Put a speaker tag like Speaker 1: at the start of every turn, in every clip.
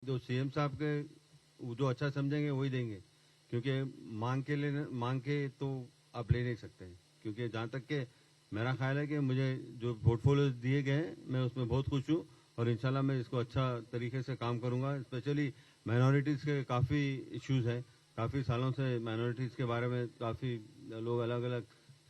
Speaker 1: जो सीएम साहब के वो जो अच्छा समझेंगे वही देंगे, क्योंकि मांग के तो आप ले नहीं सकते, क्योंकि जहाँ तक के मेरा ख्याल है कि मुझे जो पोर्टफोलियो दिए गए हैं मैं उसमें बहुत खुश हूँ और इंशाल्लाह मैं इसको अच्छा तरीके से काम करूँगा। स्पेशली माइनॉरिटीज़ के काफ़ी इश्यूज़ हैं, काफ़ी सालों से माइनॉरिटीज़ के बारे में काफ़ी लोग अलग अलग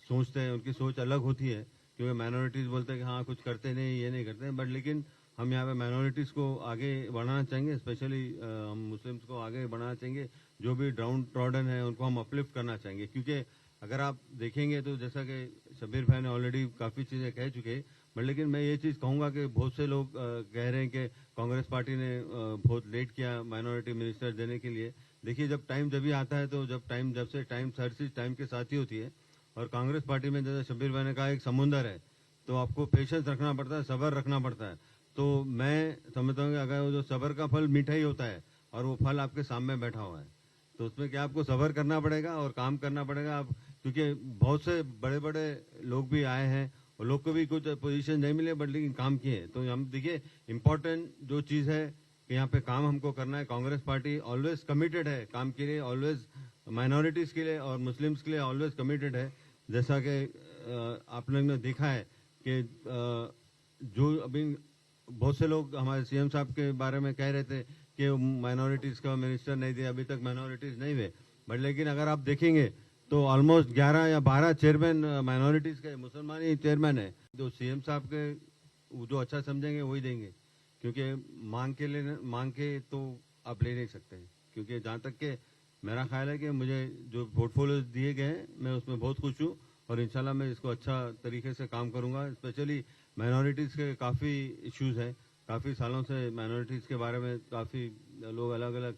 Speaker 1: सोचते हैं, उनकी सोच अलग होती है, क्योंकि माइनॉरिटीज़ बोलते हैं कि हाँ कुछ करते नहीं, ये नहीं करते, बट लेकिन हम यहाँ पे माइनॉरिटीज़ को आगे बढ़ाना चाहेंगे। स्पेशली हम मुस्लिम्स को आगे बढ़ाना चाहेंगे, जो भी डाउन ट्रॉडन है उनको हम अपलिफ्ट करना चाहेंगे। क्योंकि अगर आप देखेंगे तो जैसा कि शबीर भाई ने ऑलरेडी काफ़ी चीज़ें कह चुके हैं, बट लेकिन मैं ये चीज़ कहूँगा कि बहुत से लोग कह रहे हैं कि कांग्रेस पार्टी ने बहुत लेट किया माइनॉरिटी मिनिस्टर देने के लिए। देखिए, जब ही आता है तो जब से टाइम हर चीज़ टाइम के साथ ही होती है, और कांग्रेस पार्टी में जैसे शबीर भाई ने कहा एक समुंदर है, तो आपको पेशेंस रखना पड़ता है, सब्र रखना पड़ता है। तो मैं समझता हूँ कि अगर वो जो सब्र का फल मीठा ही होता है और वो फल आपके सामने बैठा हुआ है, तो उसमें क्या आपको सब्र करना पड़ेगा और काम करना पड़ेगा। आप क्योंकि बहुत से बड़े बड़े लोग भी आए हैं और लोग को भी कुछ पोजीशन नहीं मिले, बट लेकिन काम किए। तो हम देखिए, इम्पोर्टेंट जो चीज़ है कि यहाँ पे काम हमको करना है। कांग्रेस पार्टी ऑलवेज कमिटेड है काम के लिए, ऑलवेज माइनॉरिटीज़ के लिए और मुस्लिम्स के लिए ऑलवेज कमिटेड है। जैसा कि आप लोगों ने देखा है कि जो अभी बहुत से लोग हमारे सीएम साहब के बारे में कह रहे थे कि माइनॉरिटीज़ का मिनिस्टर नहीं दिया, अभी तक माइनॉरिटीज़ नहीं हुए, बट लेकिन अगर आप देखेंगे तो ऑलमोस्ट 11 या 12 चेयरमैन माइनॉरिटीज़ के मुसलमान ही चेयरमैन है। जो सीएम साहब के वो जो अच्छा समझेंगे वही देंगे, क्योंकि मांग के तो आप ले नहीं सकते, क्योंकि जहाँ तक के मेरा ख्याल है कि मुझे जो पोर्टफोलियो दिए गए हैं मैं उसमें बहुत खुश हूँ और इंशाल्लाह मैं इसको अच्छा तरीके से काम करूँगा। स्पेशली माइनॉरिटीज़ के काफ़ी इश्यूज़ हैं, काफ़ी सालों से माइनॉरिटीज़ के बारे में काफ़ी लोग अलग अलग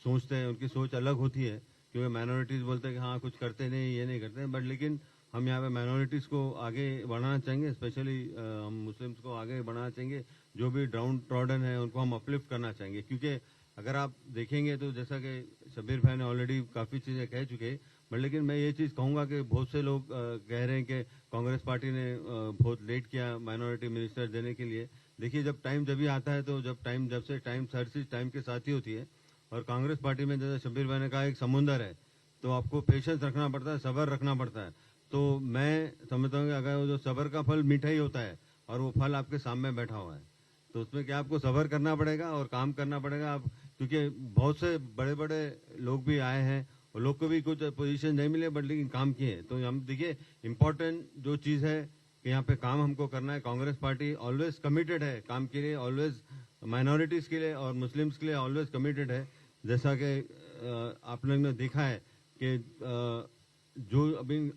Speaker 1: सोचते हैं, उनकी सोच अलग होती है, क्योंकि माइनॉरिटीज़ बोलते हैं कि हाँ कुछ करते नहीं, ये नहीं करते, बट लेकिन हम यहाँ पे माइनॉरिटीज़ को आगे बढ़ाना चाहेंगे। स्पेशली हम मुस्लिम्स को आगे बढ़ाना चाहेंगे, जो भी डाउन ट्रॉडन है उनको हम अपलिफ्ट करना चाहेंगे। क्योंकि अगर आप देखेंगे तो जैसा कि शबीर भाई ने ऑलरेडी काफ़ी चीज़ें कह चुके हैं, बट लेकिन मैं ये चीज़ कहूँगा कि बहुत से लोग कह रहे हैं कि कांग्रेस पार्टी ने बहुत लेट किया माइनॉरिटी मिनिस्टर देने के लिए। देखिए, जब ही आता है तो जब से टाइम हर चीज़ टाइम के साथ ही होती है, और कांग्रेस पार्टी में जैसे शबीर भाई ने कहा एक समुंदर है, तो आपको पेशेंस रखना पड़ता है, सब्र रखना पड़ता है। तो मैं समझता हूँ कि अगर वो जो सब्र का फल मीठा ही होता है और वो फल आपके सामने बैठा हुआ है, तो उसमें क्या आपको सब्र करना पड़ेगा और काम करना पड़ेगा। आप क्योंकि बहुत से बड़े बड़े लोग भी आए हैं और लोग को भी कुछ पोजीशन नहीं मिले, बट लेकिन काम किए। तो हम देखिए, इम्पोर्टेंट जो चीज़ है कि यहाँ पे काम हमको करना है। कांग्रेस पार्टी ऑलवेज कमिटेड है काम के लिए, ऑलवेज माइनॉरिटीज़ के लिए और मुस्लिम्स के लिए ऑलवेज कमिटेड है। जैसा कि आप लोगों ने देखा है कि जो अभी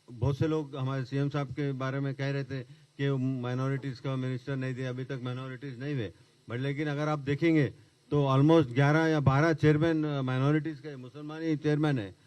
Speaker 1: बहुत से लोग हमारे सीएम साहब के बारे में कह रहे थे कि माइनॉरिटीज़ का मिनिस्टर नहीं दिया, अभी तक माइनॉरिटीज़ नहीं हुए, बट लेकिन अगर आप देखेंगे तो ऑलमोस्ट 11 या 12 चेयरमैन माइनॉरिटीज़ के मुसलमान ही चेयरमैन है।